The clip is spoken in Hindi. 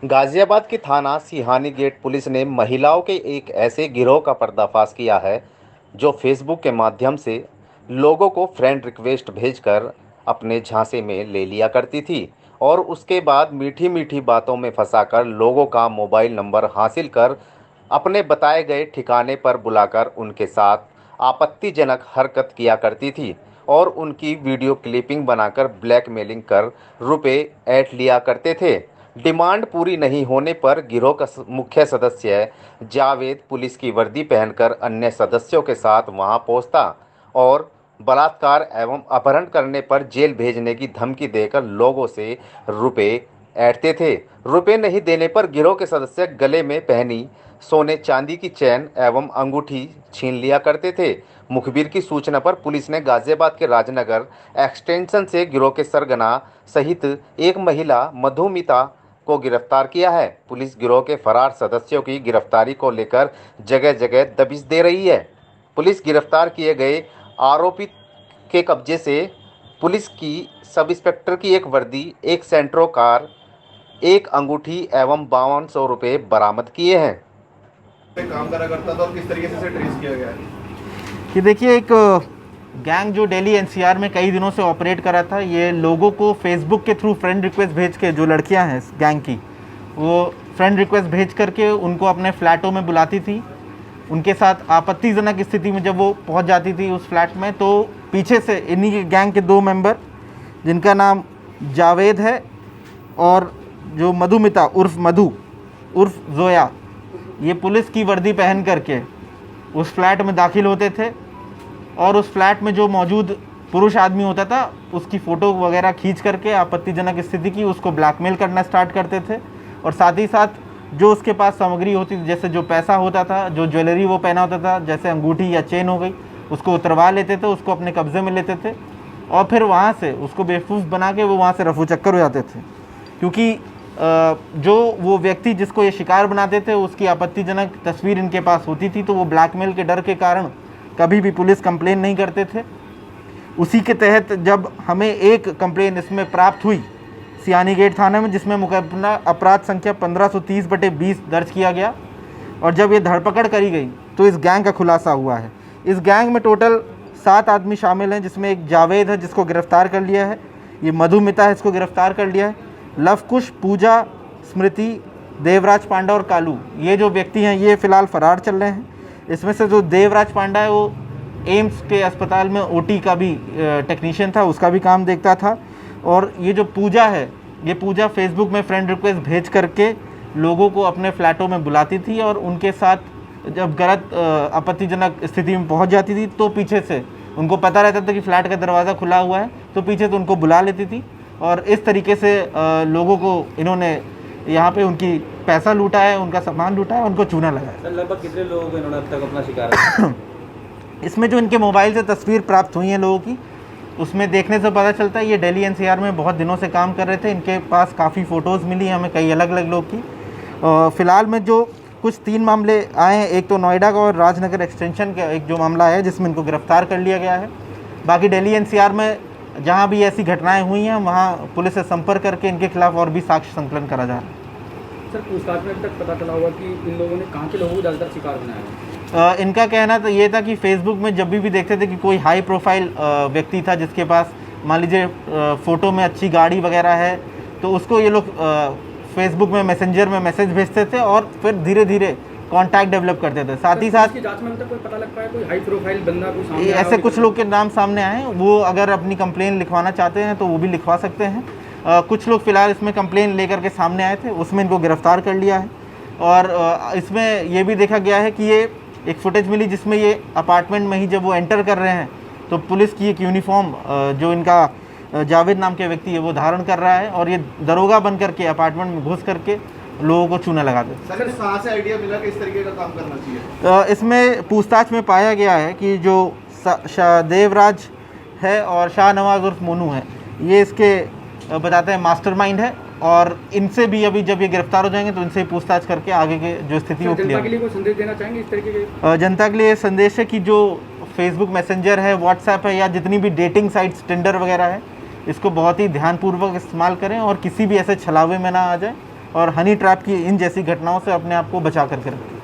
गाजियाबाद की थाना सिहानी गेट पुलिस ने महिलाओं के एक ऐसे गिरोह का पर्दाफाश किया है जो फेसबुक के माध्यम से लोगों को फ्रेंड रिक्वेस्ट भेजकर अपने झांसे में ले लिया करती थी और उसके बाद मीठी मीठी बातों में फंसाकर लोगों का मोबाइल नंबर हासिल कर अपने बताए गए ठिकाने पर बुलाकर उनके साथ आपत्तिजनक हरकत किया करती थी और उनकी वीडियो क्लिपिंग बनाकर ब्लैकमेलिंग कर रुपए ऐंठ लिया करते थे। डिमांड पूरी नहीं होने पर गिरोह का मुख्य सदस्य जावेद पुलिस की वर्दी पहनकर अन्य सदस्यों के साथ वहां पहुंचता और बलात्कार एवं अपहरण करने पर जेल भेजने की धमकी देकर लोगों से रुपए ऐंठते थे। रुपए नहीं देने पर गिरोह के सदस्य गले में पहनी सोने चांदी की चैन एवं अंगूठी छीन लिया करते थे। मुखबिर की सूचना पर पुलिस ने गाजियाबाद के राजनगर एक्सटेंशन से गिरोह के सरगना सहित एक महिला मधुमिता को गिरफ्तार किया है। पुलिस गिरोह के फरार सदस्यों की गिरफ्तारी को लेकर जगह जगह दबिश दे रही है। पुलिस गिरफ्तार किए गए आरोपित के कब्जे से पुलिस की सब इंस्पेक्टर की एक वर्दी, एक सेंट्रो कार, एक अंगूठी एवं 5200 रुपये बरामद किए हैं। काम करा करता था और किस तरीके से ट्रेस किया गया है? कि देखिए, एक गैंग जो दिल्ली एनसीआर में कई दिनों से ऑपरेट कर रहा था, ये लोगों को फेसबुक के थ्रू फ्रेंड रिक्वेस्ट भेज के, जो लड़कियां हैं इस गैंग की, वो फ्रेंड रिक्वेस्ट भेज करके उनको अपने फ्लैटों में बुलाती थी। उनके साथ आपत्तिजनक स्थिति में जब वो पहुंच जाती थी उस फ्लैट में, तो पीछे से इन्हीं के गैंग के दो मेंबर, जिनका नाम जावेद है और जो मधुमिता उर्फ मधु उर्फ जोया, ये पुलिस की वर्दी पहन करके उस फ्लैट में दाखिल होते थे और उस फ्लैट में जो मौजूद पुरुष आदमी होता था उसकी फ़ोटो वगैरह खींच करके आपत्तिजनक स्थिति की उसको ब्लैकमेल करना स्टार्ट करते थे। और साथ ही साथ जो उसके पास सामग्री होती थी, जैसे जो पैसा होता था, जो ज्वेलरी वो पहना होता था, जैसे अंगूठी या चेन हो गई, उसको उतरवा लेते थे, उसको अपने कब्ज़े में लेते थे और फिर वहाँ से उसको बेवकूफ़ बना के वो वहाँ से रफू चक्कर हो जाते थे। क्योंकि जो वो व्यक्ति जिसको ये शिकार बनाते थे उसकी आपत्तिजनक तस्वीर इनके पास होती थी, तो वो ब्लैकमेल के डर के कारण कभी भी पुलिस कंप्लेन नहीं करते थे। उसी के तहत जब हमें एक कंप्लेन इसमें प्राप्त हुई सियानी गेट थाने में, जिसमें मुकदमा अपराध संख्या 1530/20 दर्ज किया गया और जब ये धरपकड़ करी गई तो इस गैंग का खुलासा हुआ है। इस गैंग में टोटल 7 आदमी शामिल हैं, जिसमें एक जावेद है जिसको गिरफ़्तार कर लिया है, ये मधुमिता है इसको गिरफ़्तार कर लिया है, लवकुश, पूजा, स्मृति, देवराज पांडा और कालू, ये जो व्यक्ति हैं ये फ़िलहाल फ़रार चल रहे हैं। इसमें से जो देवराज पांडा है वो एम्स के अस्पताल में ओटी का भी टेक्नीशियन था, उसका भी काम देखता था। और ये जो पूजा है, ये पूजा फेसबुक में फ्रेंड रिक्वेस्ट भेज करके लोगों को अपने फ्लैटों में बुलाती थी और उनके साथ जब गलत आपत्तिजनक स्थिति में पहुंच जाती थी तो पीछे से उनको पता रहता था कि फ़्लैट का दरवाज़ा खुला हुआ है, तो पीछे से उनको बुला लेती थी और इस तरीके से लोगों को इन्होंने यहाँ पे उनकी पैसा लूटा है, उनका सामान लूटा है, उनको चूना लगाया। सर, लगभग कितने लोगों को इन्होंने अब तक अपना शिकार इसमें जो इनके मोबाइल से तस्वीर प्राप्त हुई है लोगों की, उसमें देखने से पता चलता है ये दिल्ली एनसीआर में बहुत दिनों से काम कर रहे थे। इनके पास काफ़ी फ़ोटोज़ मिली हमें कई अलग अलग लोग की। फ़िलहाल में जो कुछ 3 मामले आए हैं, एक तो नोएडा का और राजनगर एक्सटेंशन का एक जो मामला है जिसमें इनको गिरफ़्तार कर लिया गया है। बाकी दिल्ली एनसीआर में जहाँ भी ऐसी घटनाएं हुई हैं वहाँ पुलिस से संपर्क करके इनके खिलाफ और भी साक्ष्य संकलन करा जा रहा है। सर, पूछताछ में अब तक पता चला हुआ कि इन लोगों ने कहाँ के लोगों को ज़्यादातर शिकार बनाया है? इनका कहना तो ये था कि फेसबुक में जब भी देखते थे कि कोई हाई प्रोफाइल व्यक्ति था जिसके पास मान लीजिए फ़ोटो में अच्छी गाड़ी वगैरह है, तो उसको ये लोग फेसबुक में मैसेंजर में मैसेज भेजते थे और फिर धीरे धीरे कांटेक्ट डेवलप करते थे। साथ ही साथ इसकी जांच में अब तक कोई पता लग पाया कोई हाई प्रोफाइल बंदा कोई सामने ऐसे कुछ लोग के नाम सामने आए, वो अगर अपनी कंप्लेन लिखवाना चाहते हैं तो वो भी लिखवा सकते हैं। कुछ लोग फ़िलहाल इसमें कंप्लेन लेकर के सामने आए थे, उसमें इनको गिरफ़्तार कर लिया है। और इसमें ये भी देखा गया है कि ये एक फुटेज मिली जिसमें ये अपार्टमेंट में ही जब वो एंटर कर रहे हैं तो पुलिस की एक यूनिफॉर्म जो इनका जावेद नाम के व्यक्ति है वो धारण कर रहा है और ये दरोगा बन करके अपार्टमेंट में घुस करके लोगों को चूना लगाते। सर, कहाँ से आइडिया मिला कि इस तरीके का काम करना चाहिए? इसमें पूछताछ में पाया गया है कि जो देवराज है और शाहनवाज उर्फ मोनू है, ये इसके बताते हैं मास्टरमाइंड है और इनसे भी अभी जब ये गिरफ्तार हो जाएंगे तो इनसे पूछताछ करके आगे के जो स्थिति वो क्लियर। जनता के लिए कोई संदेश देना चाहेंगे इस तरीके के? जनता के लिए संदेश है कि जो फेसबुक मैसेंजर है, व्हाट्सएप है या जितनी भी डेटिंग साइट्स टिंडर वगैरह है, इसको बहुत ही ध्यानपूर्वक इस्तेमाल करें और किसी भी ऐसे छलावे में ना आ जाए और हनी ट्रैप की इन जैसी घटनाओं से अपने आप को बचा करके रखें।